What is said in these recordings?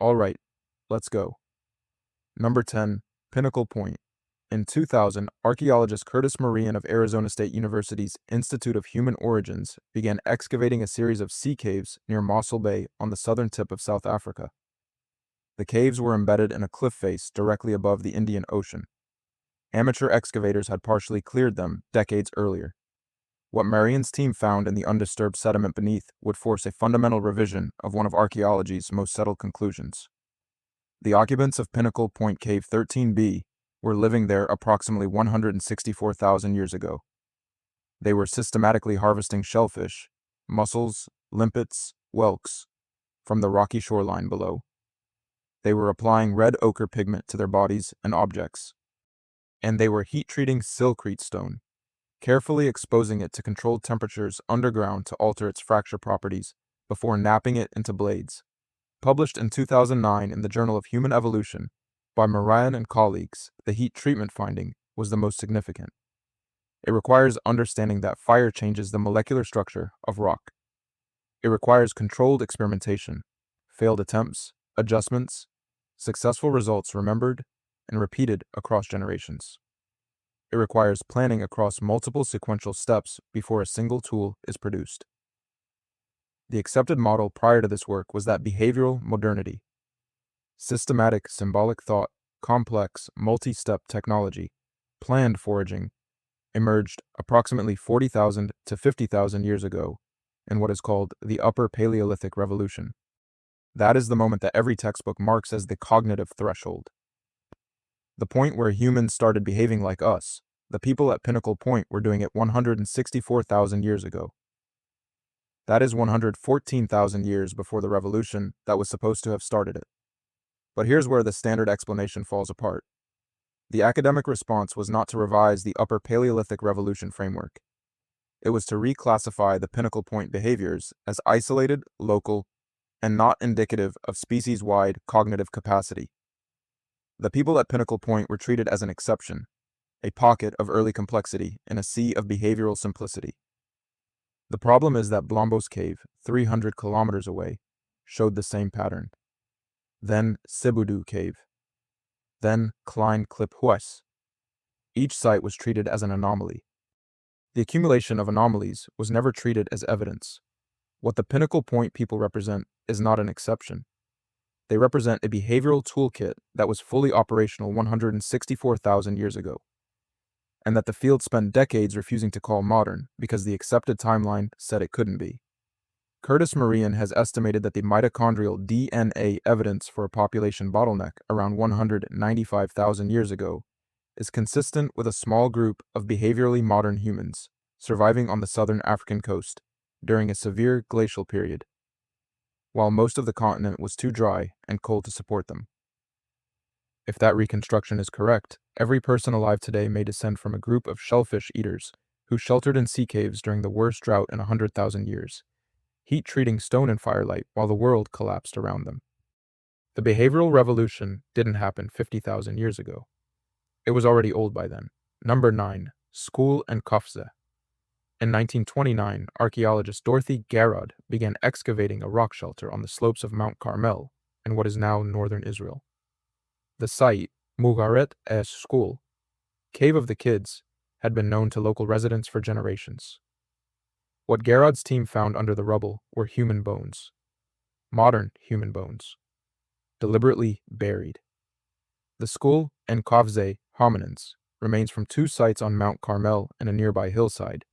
Alright, let's go. Number 10, Pinnacle Point. In 2000, archaeologist Curtis Moran of Arizona State University's Institute of Human Origins began excavating a series of sea caves near Mossel Bay on the southern tip of South Africa. The caves were embedded in a cliff face directly above the Indian Ocean. Amateur excavators had partially cleared them decades earlier. What Marian's team found in the undisturbed sediment beneath would force a fundamental revision of one of archaeology's most settled conclusions. The occupants of Pinnacle Point Cave 13B were living there approximately 164,000 years ago. They were systematically harvesting shellfish, mussels, limpets, whelks from the rocky shoreline below. They were applying red ochre pigment to their bodies and objects. And they were heat-treating silkrete stone, carefully exposing it to controlled temperatures underground to alter its fracture properties before knapping it into blades. Published in 2009 in the Journal of Human Evolution by Moran and colleagues, the heat treatment finding was the most significant. It requires understanding that fire changes the molecular structure of rock. It requires controlled experimentation, failed attempts, adjustments, successful results remembered and repeated across generations. It requires planning across multiple sequential steps before a single tool is produced. The accepted model prior to this work was that behavioral modernity, systematic symbolic thought, complex multi-step technology, planned foraging, emerged approximately 40,000 to 50,000 years ago in what is called the Upper Paleolithic Revolution. That is the moment that every textbook marks as the cognitive threshold. The point where humans started behaving like us. The people at Pinnacle Point were doing it 164,000 years ago. That is 114,000 years before the revolution that was supposed to have started it. But here's where the standard explanation falls apart. The academic response was not to revise the Upper Paleolithic Revolution framework. It was to reclassify the Pinnacle Point behaviors as isolated, local, and not indicative of species-wide cognitive capacity. The people at Pinnacle Point were treated as an exception, a pocket of early complexity in a sea of behavioral simplicity. The problem is that Blombos Cave, 300 kilometers away, showed the same pattern. Then Sibudu Cave. Then Klein Klip Hues. Each site was treated as an anomaly. The accumulation of anomalies was never treated as evidence. What the Pinnacle Point people represent is not an exception. They represent a behavioral toolkit that was fully operational 164,000 years ago, and that the field spent decades refusing to call modern because the accepted timeline said it couldn't be. Curtis Moran has estimated that the mitochondrial DNA evidence for a population bottleneck around 195,000 years ago is consistent with a small group of behaviorally modern humans surviving on the southern African coast during a severe glacial period, while most of the continent was too dry and cold to support them. If that reconstruction is correct, every person alive today may descend from a group of shellfish eaters who sheltered in sea caves during the worst drought in 100,000 years, heat-treating stone and firelight while the world collapsed around them. The behavioral revolution didn't happen 50,000 years ago. It was already old by then. Number 9. School and Kafze. In 1929, archaeologist Dorothy Garrod began excavating a rock shelter on the slopes of Mount Carmel in what is now northern Israel. The site, Mugaret Es School, Cave of the Kids, had been known to local residents for generations. What Garrod's team found under the rubble were human bones. Modern human bones. Deliberately buried. The school and Kafze hominins, remains from two sites on Mount Carmel and a nearby hillside,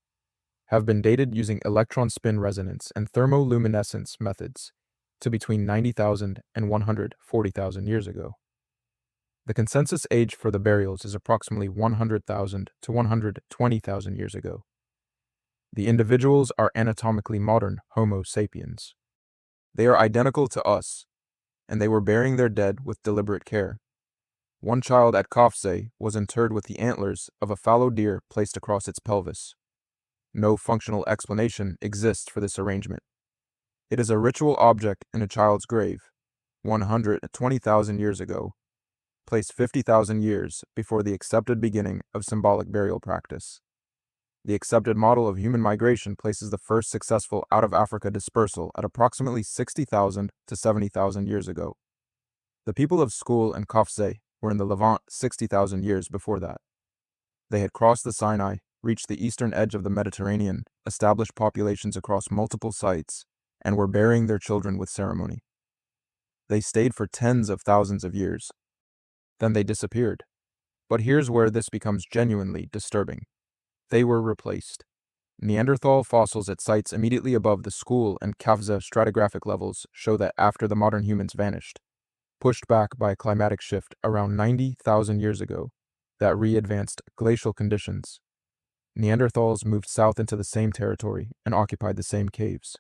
have been dated using electron spin resonance and thermoluminescence methods to between 90,000 and 140,000 years ago. The consensus age for the burials is approximately 100,000 to 120,000 years ago. The individuals are anatomically modern Homo sapiens. They are identical to us, and they were burying their dead with deliberate care. One child at Kafze was interred with the antlers of a fallow deer placed across its pelvis. No functional explanation exists for this arrangement. It is a ritual object in a child's grave, 120,000 years ago, placed 50,000 years before the accepted beginning of symbolic burial practice. The accepted model of human migration places the first successful out-of-Africa dispersal at approximately 60,000 to 70,000 years ago. The people of Skul and Kafze were in the Levant 60,000 years before that. They had crossed the Sinai, reached the eastern edge of the Mediterranean, established populations across multiple sites, and were burying their children with ceremony. They stayed for tens of thousands of years. Then they disappeared. But here's where this becomes genuinely disturbing. They were replaced. Neanderthal fossils at sites immediately above the Skul and Kafze stratigraphic levels show that after the modern humans vanished, pushed back by a climatic shift around 90,000 years ago that re-advanced glacial conditions, Neanderthals moved south into the same territory and occupied the same caves.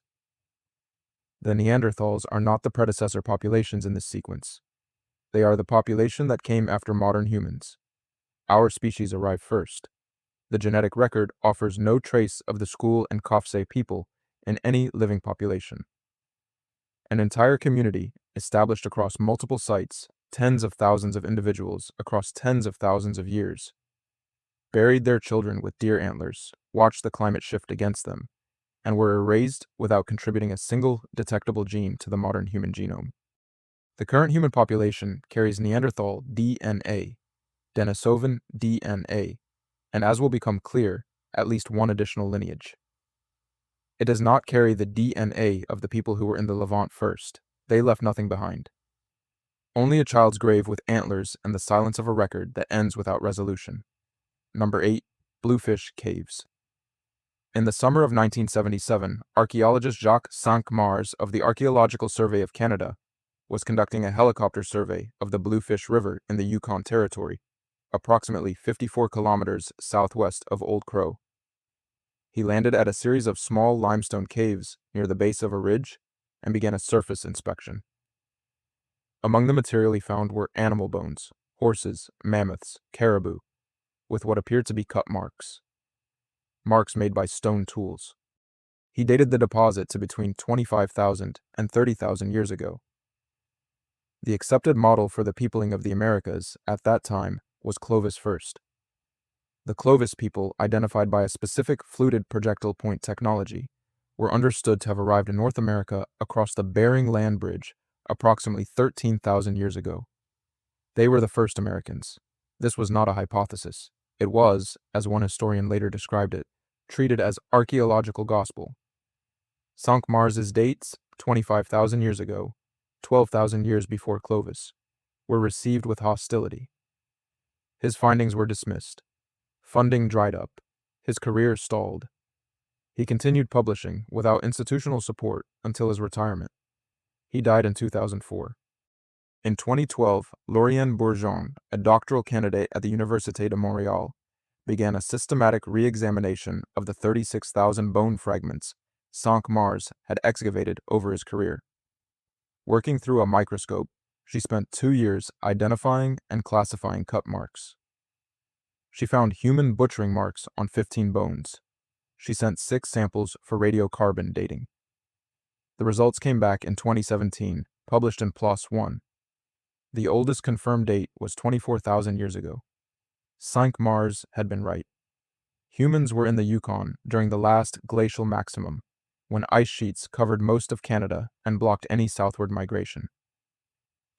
The Neanderthals are not the predecessor populations in this sequence. They are the population that came after modern humans. Our species arrived first. The genetic record offers no trace of the Skul and Kafse people in any living population. An entire community, established across multiple sites, tens of thousands of individuals across tens of thousands of years, buried their children with deer antlers, watched the climate shift against them, and were erased without contributing a single detectable gene to the modern human genome. The current human population carries Neanderthal DNA, Denisovan DNA, and as will become clear, at least one additional lineage. It does not carry the DNA of the people who were in the Levant first. They left nothing behind. Only a child's grave with antlers and the silence of a record that ends without resolution. Number 8. Bluefish Caves. In the summer of 1977, archaeologist Jacques Cinq-Mars of the Archaeological Survey of Canada was conducting a helicopter survey of the Bluefish River in the Yukon Territory, approximately 54 kilometers southwest of Old Crow. He landed at a series of small limestone caves near the base of a ridge and began a surface inspection. Among the material he found were animal bones, horses, mammoths, caribou, with what appeared to be cut marks made by stone tools. He dated the deposit to between 25,000 and 30,000 years ago. The accepted model for the peopling of the Americas at that time was Clovis first. The Clovis people, identified by a specific fluted projectile point technology, were understood to have arrived in North America across the Bering Land Bridge approximately 13,000 years ago. They were the first Americans. This was not a hypothesis. It was, as one historian later described it, treated as archaeological gospel. Cinq-Mars's dates, 25,000 years ago, 12,000 years before Clovis, were received with hostility. His findings were dismissed. Funding dried up. His career stalled. He continued publishing without institutional support until his retirement. He died in 2004. In 2012, Lauriane Bourgeon, a doctoral candidate at the Université de Montréal, began a systematic re-examination of the 36,000 bone fragments Cinq-Mars had excavated over his career. Working through a microscope, she spent 2 years identifying and classifying cut marks. She found human butchering marks on 15 bones. She sent 6 samples for radiocarbon dating. The results came back in 2017, published in PLOS One. The oldest confirmed date was 24,000 years ago. Cinq-Mars had been right. Humans were in the Yukon during the last glacial maximum, when ice sheets covered most of Canada and blocked any southward migration.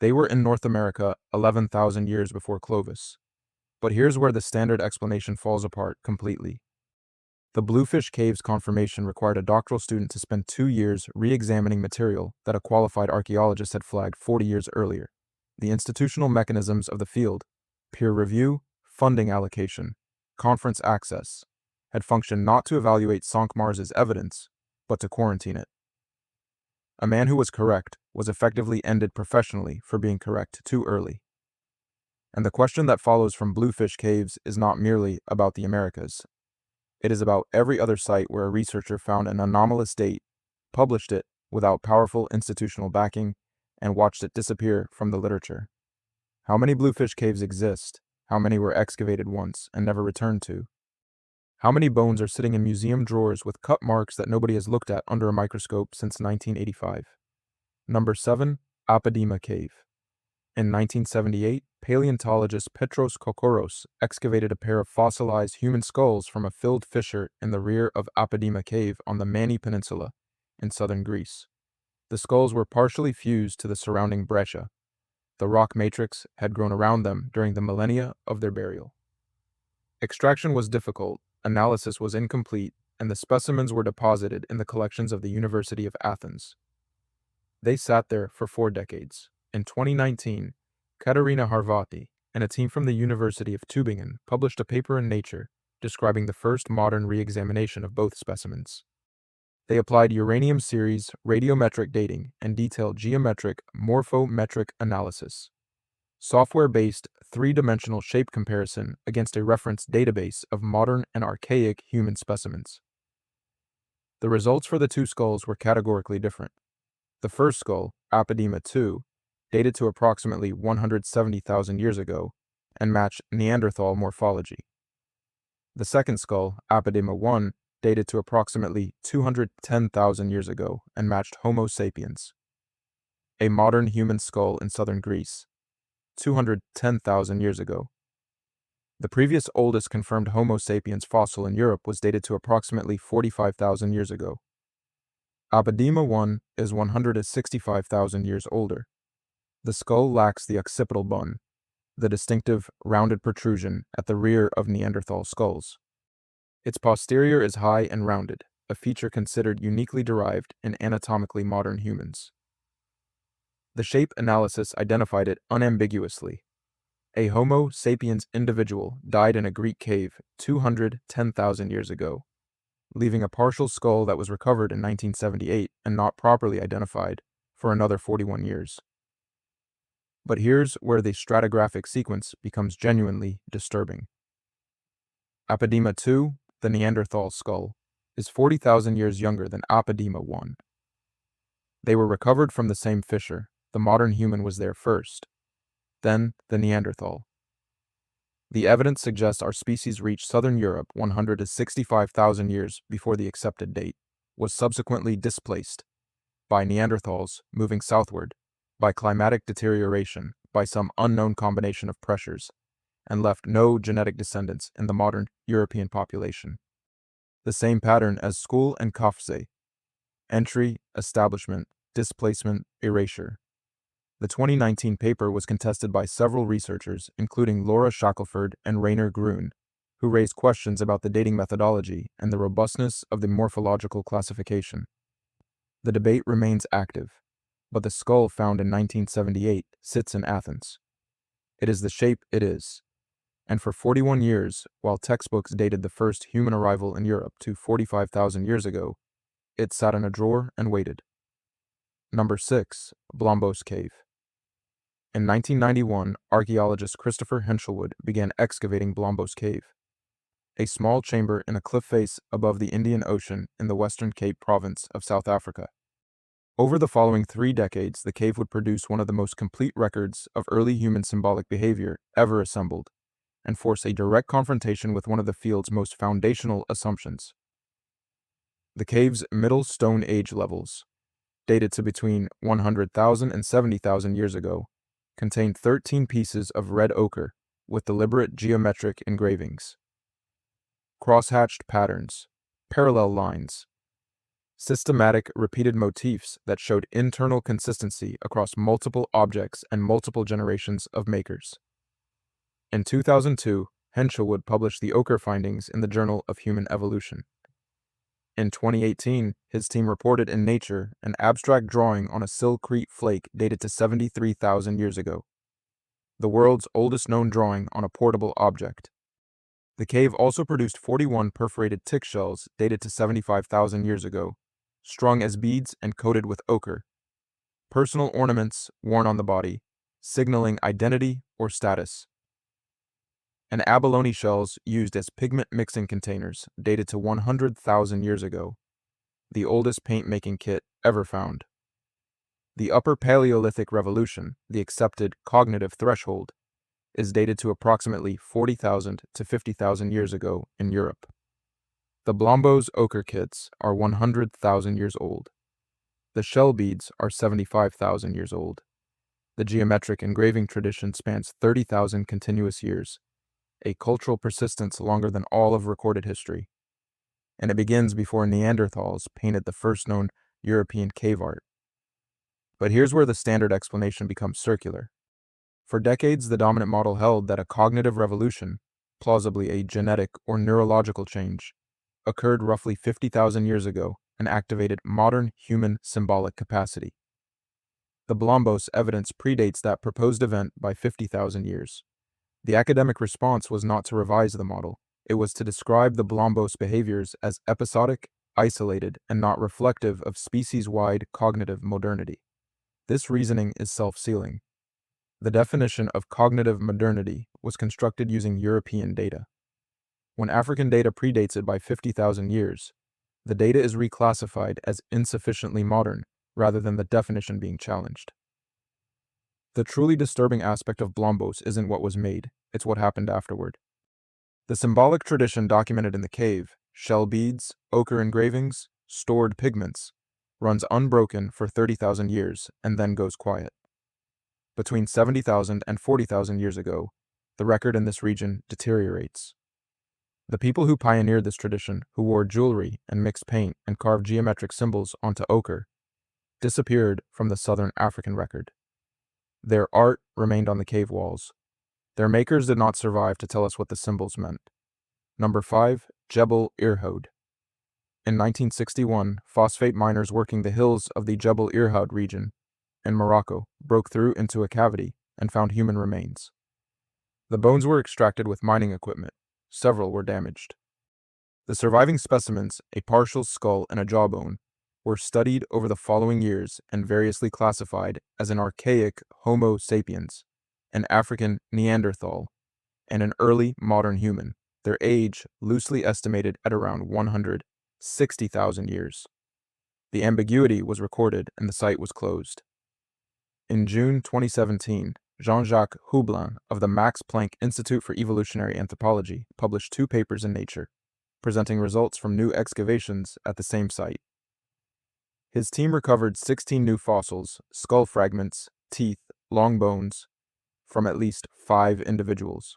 They were in North America 11,000 years before Clovis. But here's where the standard explanation falls apart completely. The Bluefish Caves confirmation required a doctoral student to spend 2 years re-examining material that a qualified archaeologist had flagged 40 years earlier. The institutional mechanisms of the field, peer review, funding allocation, conference access, had functioned not to evaluate Cinq-Mars's evidence, but to quarantine it. A man who was correct was effectively ended professionally for being correct too early. And the question that follows from Bluefish Caves is not merely about the Americas. It is about every other site where a researcher found an anomalous date, published it without powerful institutional backing, and watched it disappear from the literature. How many Bluefish Caves exist? How many were excavated once and never returned to? How many bones are sitting in museum drawers with cut marks that nobody has looked at under a microscope since 1985? Number 7. Apodema Cave. In 1978, paleontologist Petros Kokoros excavated a pair of fossilized human skulls from a filled fissure in the rear of Apodema Cave on the Mani Peninsula in southern Greece. The skulls were partially fused to the surrounding breccia. the rock matrix had grown around them during the millennia of their burial. Extraction was difficult, analysis was incomplete, and the specimens were deposited in the collections of the University of Athens. They sat there for 4 decades. In 2019, Katerina Harvati and a team from the University of Tübingen published a paper in Nature describing the first modern re-examination of both specimens. They applied uranium series radiometric dating and detailed geometric morphometric analysis, software-based 3-dimensional shape comparison against a reference database of modern and archaic human specimens. The results for the two skulls were categorically different. The first skull, Apodema II, dated to approximately 170,000 years ago and matched Neanderthal morphology. The second skull, Apodema I, dated to approximately 210,000 years ago and matched Homo sapiens, a modern human skull in southern Greece, 210,000 years ago. The previous oldest confirmed Homo sapiens fossil in Europe was dated to approximately 45,000 years ago. Apodema I is 165,000 years older. The skull lacks the occipital bone, the distinctive rounded protrusion at the rear of Neanderthal skulls. Its posterior is high and rounded, a feature considered uniquely derived in anatomically modern humans. The shape analysis identified it unambiguously. A Homo sapiens individual died in a Greek cave 210,000 years ago, leaving a partial skull that was recovered in 1978 and not properly identified for another 41 years. But here's where the stratigraphic sequence becomes genuinely disturbing. Apodema II, the Neanderthal skull, is 40,000 years younger than Apodema I. They were recovered from the same fissure. The modern human was there first, then the Neanderthal. The evidence suggests our species reached southern Europe 165,000 years before the accepted date, was subsequently displaced by Neanderthals moving southward, by climatic deterioration, by some unknown combination of pressures, and left no genetic descendants in the modern European population. The same pattern as School and Kafse: entry, establishment, displacement, erasure. The 2019 paper was contested by several researchers, including Laura Shackelford and Rainer Grun, who raised questions about the dating methodology and the robustness of the morphological classification. The debate remains active, but the skull found in 1978 sits in Athens. It is the shape it is, and for 41 years, while textbooks dated the first human arrival in Europe to 45,000 years ago, it sat in a drawer and waited. Number 6. Blombos Cave. In 1991, archaeologist Christopher Henshelwood began excavating Blombos Cave, a small chamber in a cliff face above the Indian Ocean in the Western Cape province of South Africa. Over the following 3 decades, the cave would produce one of the most complete records of early human symbolic behavior ever assembled, and force a direct confrontation with one of the field's most foundational assumptions. The cave's Middle Stone Age levels, dated to between 100,000 and 70,000 years ago, contained 13 pieces of red ochre with deliberate geometric engravings, cross-hatched patterns, parallel lines, systematic repeated motifs that showed internal consistency across multiple objects and multiple generations of makers. In 2002, Henshelwood published the ochre findings in the Journal of Human Evolution. In 2018, his team reported in Nature an abstract drawing on a silcrete flake dated to 73,000 years ago, the world's oldest known drawing on a portable object. The cave also produced 41 perforated tick shells dated to 75,000 years ago, strung as beads and coated with ochre, personal ornaments worn on the body, signaling identity or status, and abalone shells used as pigment mixing containers dated to 100,000 years ago, the oldest paint-making kit ever found. The Upper Paleolithic Revolution, the accepted cognitive threshold, is dated to approximately 40,000 to 50,000 years ago in Europe. The Blombos ochre kits are 100,000 years old. The shell beads are 75,000 years old. The geometric engraving tradition spans 30,000 continuous years, a cultural persistence longer than all of recorded history. And it begins before Neanderthals painted the first known European cave art. But here's where the standard explanation becomes circular. For decades, the dominant model held that a cognitive revolution, plausibly a genetic or neurological change, occurred roughly 50,000 years ago and activated modern human symbolic capacity. The Blombos evidence predates that proposed event by 50,000 years. The academic response was not to revise the model, it was to describe the Blombos behaviors as episodic, isolated, and not reflective of species-wide cognitive modernity. This reasoning is self-sealing. The definition of cognitive modernity was constructed using European data. When African data predates it by 50,000 years, the data is reclassified as insufficiently modern rather than the definition being challenged. The truly disturbing aspect of Blombos isn't what was made, it's what happened afterward. The symbolic tradition documented in the cave, shell beads, ochre engravings, stored pigments, runs unbroken for 30,000 years and then goes quiet. Between 70,000 and 40,000 years ago, the record in this region deteriorates. The people who pioneered this tradition, who wore jewelry and mixed paint and carved geometric symbols onto ochre, disappeared from the southern African record. Their art remained on the cave walls. Their makers did not survive to tell us what the symbols meant. Number 5. Jebel Irhoud. In 1961, phosphate miners working the hills of the Jebel Irhoud region in Morocco broke through into a cavity and found human remains. The bones were extracted with mining equipment. Several were damaged. The surviving specimens, a partial skull and a jawbone, were studied over the following years and variously classified as an archaic Homo sapiens, an African Neanderthal, and an early modern human, their age loosely estimated at around 160,000 years. The ambiguity was recorded and the site was closed. In June 2017, Jean-Jacques Houblin of the Max Planck Institute for Evolutionary Anthropology published 2 papers in Nature, presenting results from new excavations at the same site. His team recovered 16 new fossils, skull fragments, teeth, long bones, from at least 5 individuals.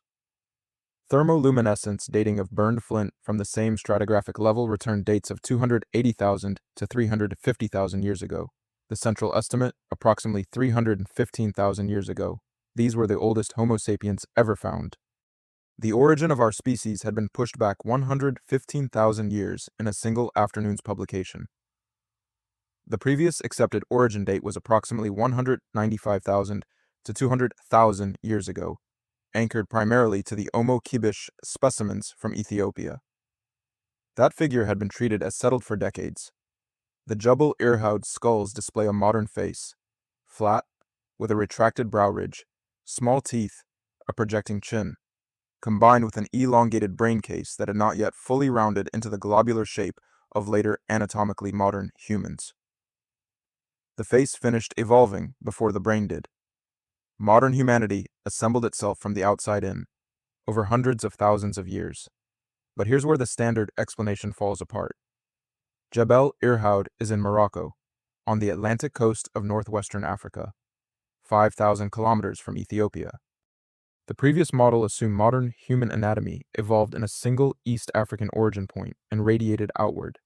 Thermoluminescence dating of burned flint from the same stratigraphic level returned dates of 280,000 to 350,000 years ago. The central estimate, approximately 315,000 years ago. These were the oldest Homo sapiens ever found. The origin of our species had been pushed back 115,000 years in a single afternoon's publication. The previous accepted origin date was approximately 195,000 to 200,000 years ago, anchored primarily to the Homo kibish specimens from Ethiopia. That figure had been treated as settled for decades. The Jebel Irhoud skulls display a modern face, flat, with a retracted brow ridge, small teeth, a projecting chin, combined with an elongated brain case that had not yet fully rounded into the globular shape of later anatomically modern humans. The face finished evolving before the brain did. Modern humanity assembled itself from the outside in, over hundreds of thousands of years. But here's where the standard explanation falls apart. Jebel Irhoud is in Morocco, on the Atlantic coast of northwestern Africa, 5,000 kilometers from Ethiopia. The previous model assumed modern human anatomy evolved in a single East African origin point and radiated outward.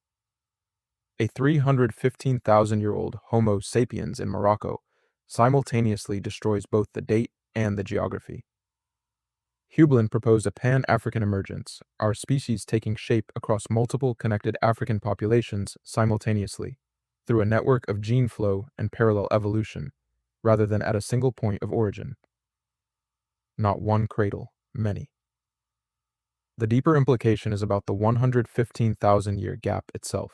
A 315,000-year-old Homo sapiens in Morocco simultaneously destroys both the date and the geography. Houblin proposed a pan-African emergence, our species taking shape across multiple connected African populations simultaneously, through a network of gene flow and parallel evolution, rather than at a single point of origin. Not one cradle, many. The deeper implication is about the 115,000-year gap itself.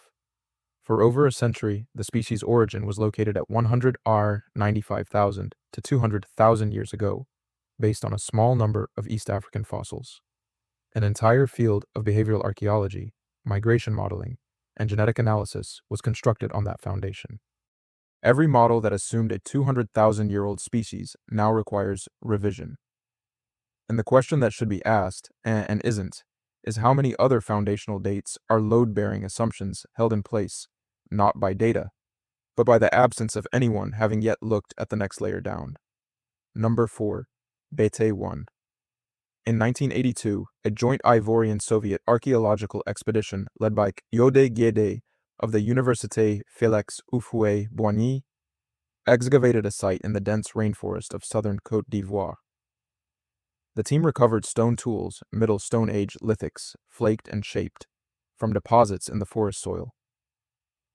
For over a century, the species' origin was located at 100 R 95,000 to 200,000 years ago, based on a small number of East African fossils. An entire field of behavioral archaeology, migration modeling, and genetic analysis was constructed on that foundation. Every model that assumed a 200,000-year-old species now requires revision. And the question that should be asked, and isn't, is how many other foundational dates are load-bearing assumptions held in place, not by data, but by the absence of anyone having yet looked at the next layer down. Number 4. BT1. In 1982, a joint Ivorian-Soviet archaeological expedition led by Yode Guédé of the Université Félix Houphouët-Boigny excavated a site in the dense rainforest of southern Côte d'Ivoire. The team recovered stone tools, Middle Stone Age lithics, flaked and shaped, from deposits in the forest soil.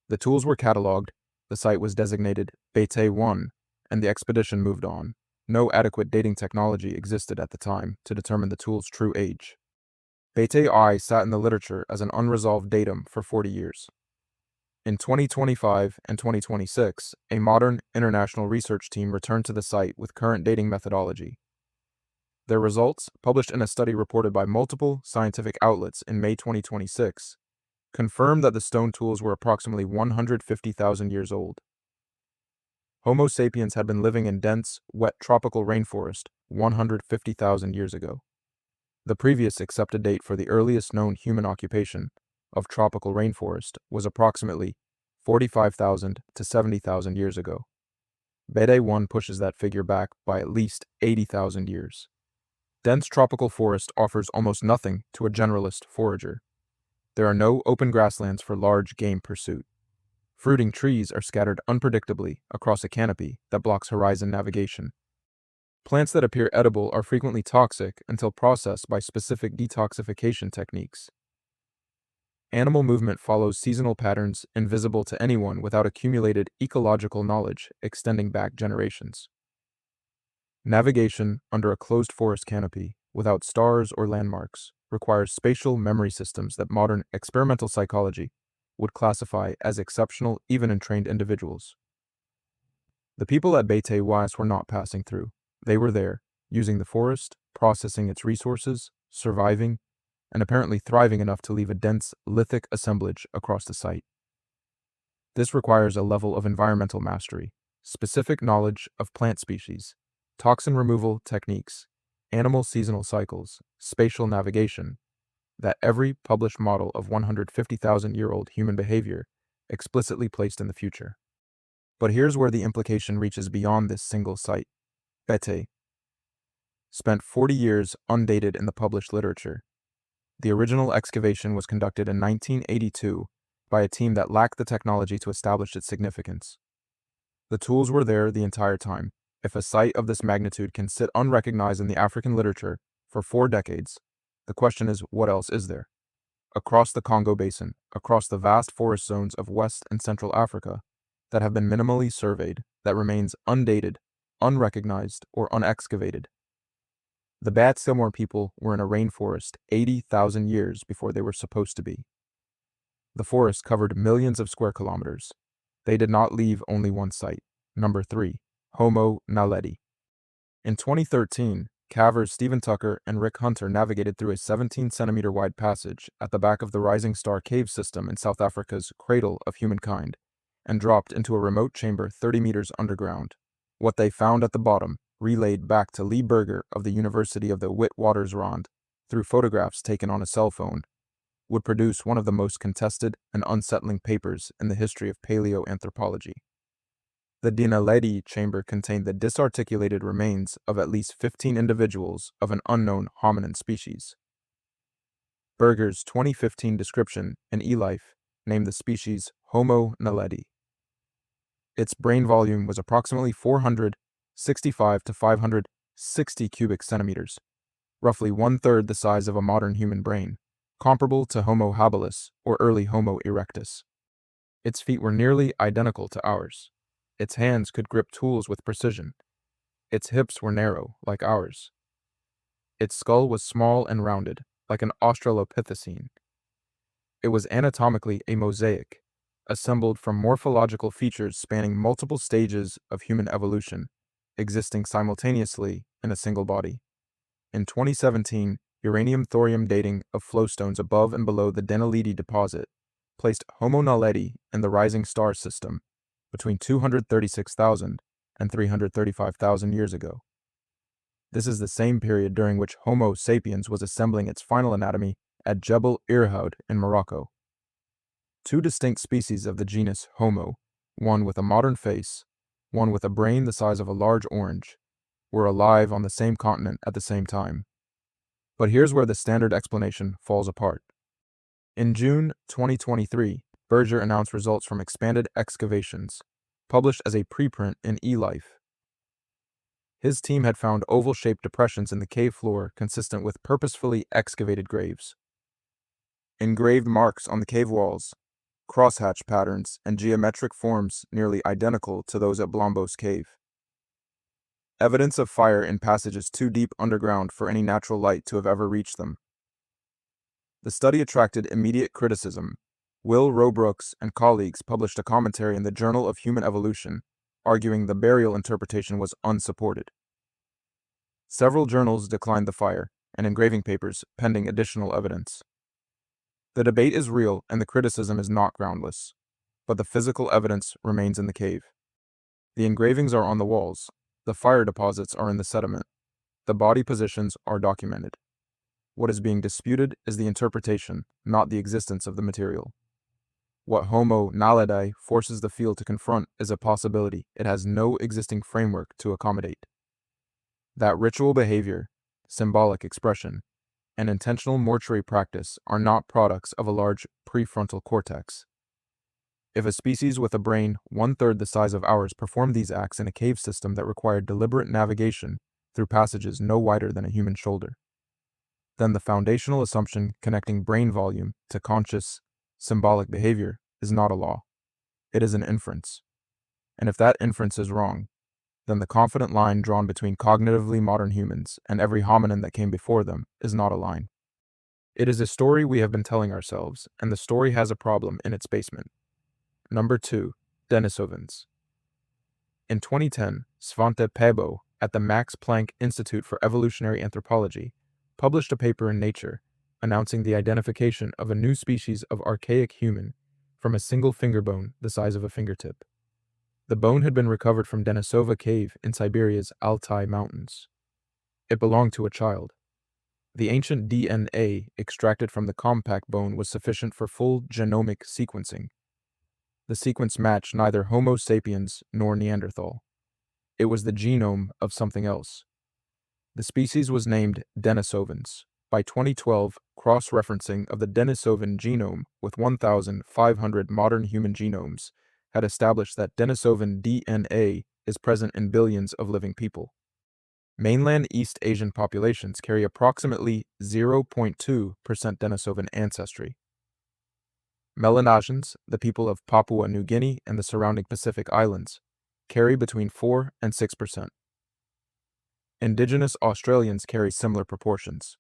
The tools were catalogued, the site was designated Bete 1, and the expedition moved on. No adequate dating technology existed at the time to determine the tool's true age. Bete I sat in the literature as an unresolved datum for 40 years. In 2025 and 2026, a modern international research team returned to the site with current dating methodology. Their results, published in a study reported by multiple scientific outlets in May 2026, confirmed that the stone tools were approximately 150,000 years old. Homo sapiens had been living in dense, wet tropical rainforest 150,000 years ago. The previous accepted date for the earliest known human occupation of tropical rainforest was approximately 45,000 to 70,000 years ago. Bede 1 pushes that figure back by at least 80,000 years. Dense tropical forest offers almost nothing to a generalist forager. There are no open grasslands for large game pursuit. Fruiting trees are scattered unpredictably across a canopy that blocks horizon navigation. Plants that appear edible are frequently toxic until processed by specific detoxification techniques. Animal movement follows seasonal patterns invisible to anyone without accumulated ecological knowledge extending back generations. Navigation under a closed forest canopy, without stars or landmarks, requires spatial memory systems that modern experimental psychology would classify as exceptional even in trained individuals. The people at Bete Wise were not passing through. They were there, using the forest, processing its resources, surviving, and apparently thriving enough to leave a dense lithic assemblage across the site. This requires a level of environmental mastery, specific knowledge of plant species, toxin removal techniques, animal seasonal cycles, spatial navigation, that every published model of 150,000-year-old human behavior explicitly placed in the future. But here's where the implication reaches beyond this single site. Bete spent 40 years undated in the published literature. The original excavation was conducted in 1982 by a team that lacked the technology to establish its significance. The tools were there the entire time. If a site of this magnitude can sit unrecognized in the African literature for 4 decades, the question is, what else is there? Across the Congo Basin, across the vast forest zones of West and Central Africa that have been minimally surveyed, that remains undated, unrecognized, or unexcavated. The Bat-Silmore people were in a rainforest 80,000 years before they were supposed to be. The forest covered millions of square kilometers. They did not leave only one site. Number 3, Homo Naledi. In 2013, cavers Stephen Tucker and Rick Hunter navigated through a 17-centimeter wide passage at the back of the Rising Star cave system in South Africa's cradle of humankind and dropped into a remote chamber 30 meters underground. What they found at the bottom, relayed back to Lee Berger of the University of the Witwatersrand through photographs taken on a cell phone, would produce one of the most contested and unsettling papers in the history of paleoanthropology. The Naledi chamber contained the disarticulated remains of at least 15 individuals of an unknown hominin species. Berger's 2015 description in eLife named the species Homo naledi. Its brain volume was approximately 465 to 560 cubic centimeters, roughly 1/3 the size of a modern human brain, comparable to Homo habilis or early Homo erectus. Its feet were nearly identical to ours. Its hands could grip tools with precision. Its hips were narrow, like ours. Its skull was small and rounded, like an Australopithecine. It was anatomically a mosaic, assembled from morphological features spanning multiple stages of human evolution, existing simultaneously in a single body. In 2017, uranium-thorium dating of flowstones above and below the Naledi deposit placed Homo naledi in the Rising Star system between 236,000 and 335,000 years ago. This is the same period during which Homo sapiens was assembling its final anatomy at Jebel Irhoud in Morocco. 2 distinct species of the genus Homo, one with a modern face, one with a brain the size of a large orange, were alive on the same continent at the same time. But here's where the standard explanation falls apart. In June 2023, Berger announced results from expanded excavations, published as a preprint in eLife. His team had found oval-shaped depressions in the cave floor consistent with purposefully excavated graves. Engraved marks on the cave walls, crosshatch patterns, and geometric forms nearly identical to those at Blombos Cave. Evidence of fire in passages too deep underground for any natural light to have ever reached them. The study attracted immediate criticism. Will Rowe Brooks and colleagues published a commentary in the Journal of Human Evolution, arguing the burial interpretation was unsupported. Several journals declined the fire, and engraving papers pending additional evidence. The debate is real and the criticism is not groundless, but the physical evidence remains in the cave. The engravings are on the walls, the fire deposits are in the sediment, the body positions are documented. What is being disputed is the interpretation, not the existence of the material. What Homo Naledi forces the field to confront is a possibility it has no existing framework to accommodate. That ritual behavior, symbolic expression, and intentional mortuary practice are not products of a large prefrontal cortex. If a species with a brain 1/3 the size of ours performed these acts in a cave system that required deliberate navigation through passages no wider than a human shoulder, then the foundational assumption connecting brain volume to conscious, symbolic behavior is not a law. It is an inference. And if that inference is wrong, then the confident line drawn between cognitively modern humans and every hominin that came before them is not a line. It is a story we have been telling ourselves, and the story has a problem in its basement. Number 2. Denisovans. In 2010, Svante Pääbo at the Max Planck Institute for Evolutionary Anthropology published a paper in Nature announcing the identification of a new species of archaic human from a single finger bone the size of a fingertip. The bone had been recovered from Denisova Cave in Siberia's Altai Mountains. It belonged to a child. The ancient DNA extracted from the compact bone was sufficient for full genomic sequencing. The sequence matched neither Homo sapiens nor Neanderthal. It was the genome of something else. The species was named Denisovans. By 2012, cross-referencing of the Denisovan genome with 1,500 modern human genomes had established that Denisovan DNA is present in billions of living people. Mainland East Asian populations carry approximately 0.2% Denisovan ancestry. Melanesians, the people of Papua New Guinea and the surrounding Pacific Islands, carry between 4 and 6%. Indigenous Australians carry similar proportions.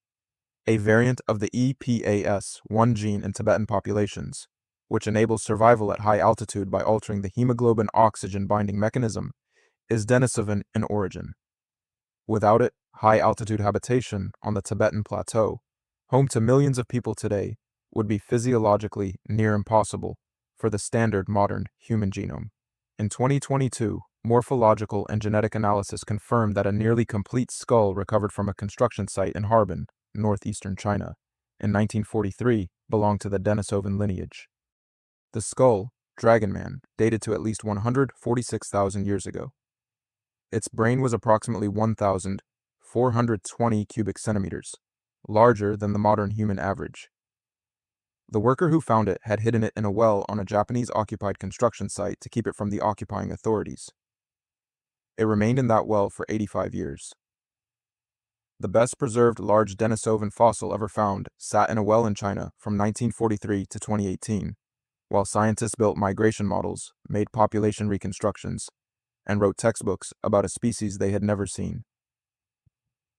A variant of the EPAS1 gene in Tibetan populations, which enables survival at high altitude by altering the hemoglobin-oxygen binding mechanism, is Denisovan in origin. Without it, high-altitude habitation on the Tibetan Plateau, home to millions of people today, would be physiologically near impossible for the standard modern human genome. In 2022, morphological and genetic analysis confirmed that a nearly complete skull recovered from a construction site in Harbin, northeastern China, in 1943 belonged to the Denisovan lineage. The skull, Dragon Man, dated to at least 146,000 years ago. Its brain was approximately 1,420 cubic centimeters, larger than the modern human average. The worker who found it had hidden it in a well on a Japanese-occupied construction site to keep it from the occupying authorities. It remained in that well for 85 years. The best-preserved large Denisovan fossil ever found sat in a well in China from 1943 to 2018, while scientists built migration models, made population reconstructions, and wrote textbooks about a species they had never seen.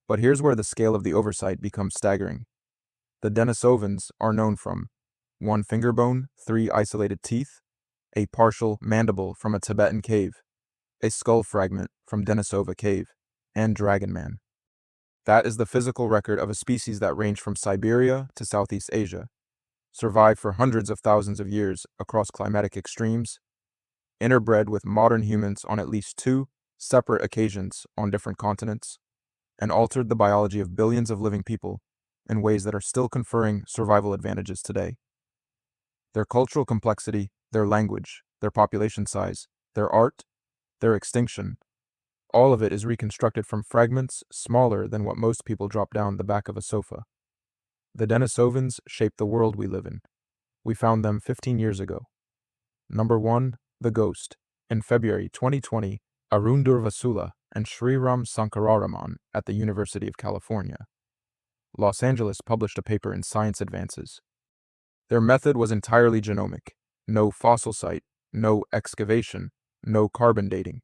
But here's where the scale of the oversight becomes staggering. The Denisovans are known from 1 finger bone, 3 isolated teeth, a partial mandible from a Tibetan cave, a skull fragment from Denisova Cave, and Dragon Man. That is the physical record of a species that ranged from Siberia to Southeast Asia, survived for hundreds of thousands of years across climatic extremes, interbred with modern humans on at least 2 separate occasions on different continents, and altered the biology of billions of living people in ways that are still conferring survival advantages today. Their cultural complexity, their language, their population size, their art, their extinction, all of it is reconstructed from fragments smaller than what most people drop down the back of a sofa. The Denisovans shape the world we live in. We found them 15 years ago. Number 1, the ghost. In February 2020, Arun Durvasula and Sriram Sankararaman at the University of California. Los Angeles published a paper in Science Advances. Their method was entirely genomic. No fossil site, no excavation, no carbon dating.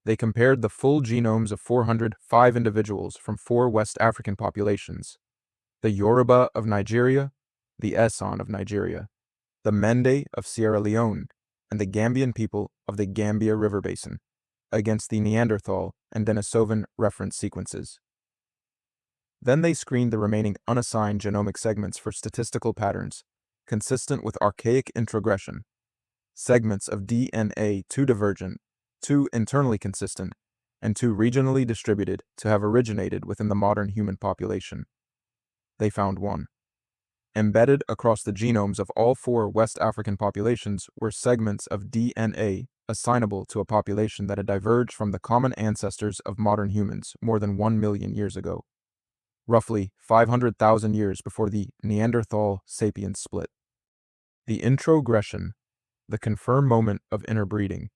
They compared the full genomes of 405 individuals from 4 West African populations: the Yoruba of Nigeria, the Esan of Nigeria, the Mende of Sierra Leone, and the Gambian people of the Gambia River Basin, against the Neanderthal and Denisovan reference sequences. Then they screened the remaining unassigned genomic segments for statistical patterns consistent with archaic introgression, segments of DNA too divergent, too internally consistent, and too regionally distributed to have originated within the modern human population. They found one. Embedded across the genomes of all 4 West African populations were segments of DNA assignable to a population that had diverged from the common ancestors of modern humans more than 1 million years ago, roughly 500,000 years before the Neanderthal-Sapiens split. The introgression, the confirmed moment of interbreeding,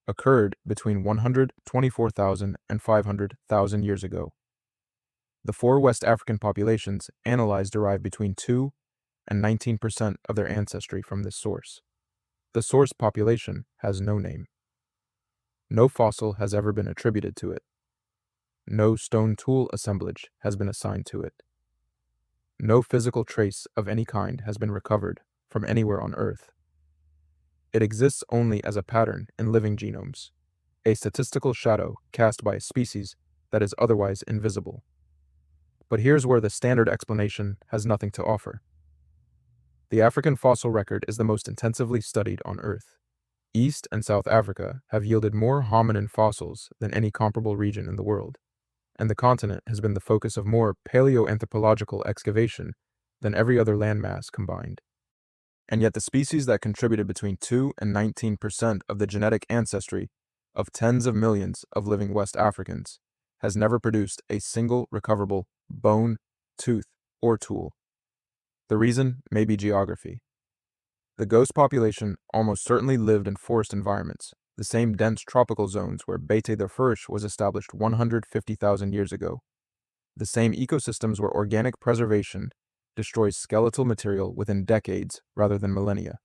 occurred between 124,000 and 500,000 years ago. The 4 West African populations analyzed derive between 2 and 19% of their ancestry from this source. The source population has no name. No fossil has ever been attributed to it. No stone tool assemblage has been assigned to it. No physical trace of any kind has been recovered from anywhere on Earth. It exists only as a pattern in living genomes, a statistical shadow cast by a species that is otherwise invisible. But here's where the standard explanation has nothing to offer. The African fossil record is the most intensively studied on Earth. East and South Africa have yielded more hominin fossils than any comparable region in the world, and the continent has been the focus of more paleoanthropological excavation than every other landmass combined. And yet the species that contributed between 2 and 19% of the genetic ancestry of tens of millions of living West Africans has never produced a single recoverable bone, tooth, or tool. The reason may be geography. The ghost population almost certainly lived in forest environments, the same dense tropical zones where Bete the Fursh was established 150,000 years ago. The same ecosystems where organic preservation destroys skeletal material within decades rather than millennia.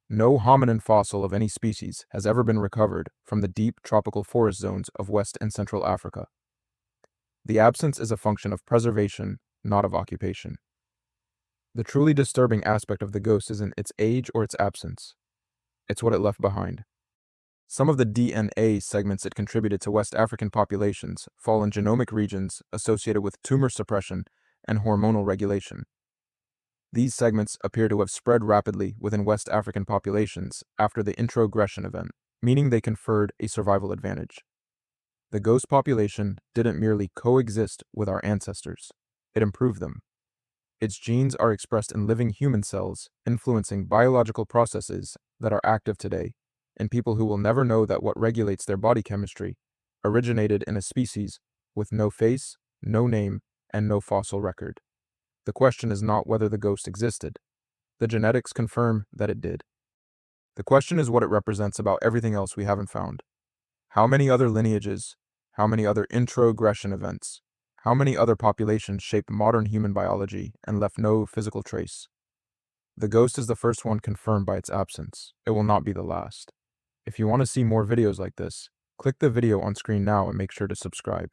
No hominin fossil of any species has ever been recovered from the deep tropical forest zones of West and Central Africa. The absence is a function of preservation, not of occupation. The truly disturbing aspect of the ghost isn't its age or its absence. It's what it left behind. Some of the DNA segments it contributed to West African populations fall in genomic regions associated with tumor suppression and hormonal regulation. These segments appear to have spread rapidly within West African populations after the introgression event, meaning they conferred a survival advantage. The ghost population didn't merely coexist with our ancestors, it improved them. Its genes are expressed in living human cells, influencing biological processes that are active today, in people who will never know that what regulates their body chemistry originated in a species with no face, no name, and no fossil record. The question is not whether the ghost existed. The genetics confirm that it did. The question is what it represents about everything else we haven't found. How many other lineages, how many other introgression events, how many other populations shaped modern human biology and left no physical trace? The ghost is the first one confirmed by its absence. It will not be the last. If you want to see more videos like this, click the video on screen now and make sure to subscribe.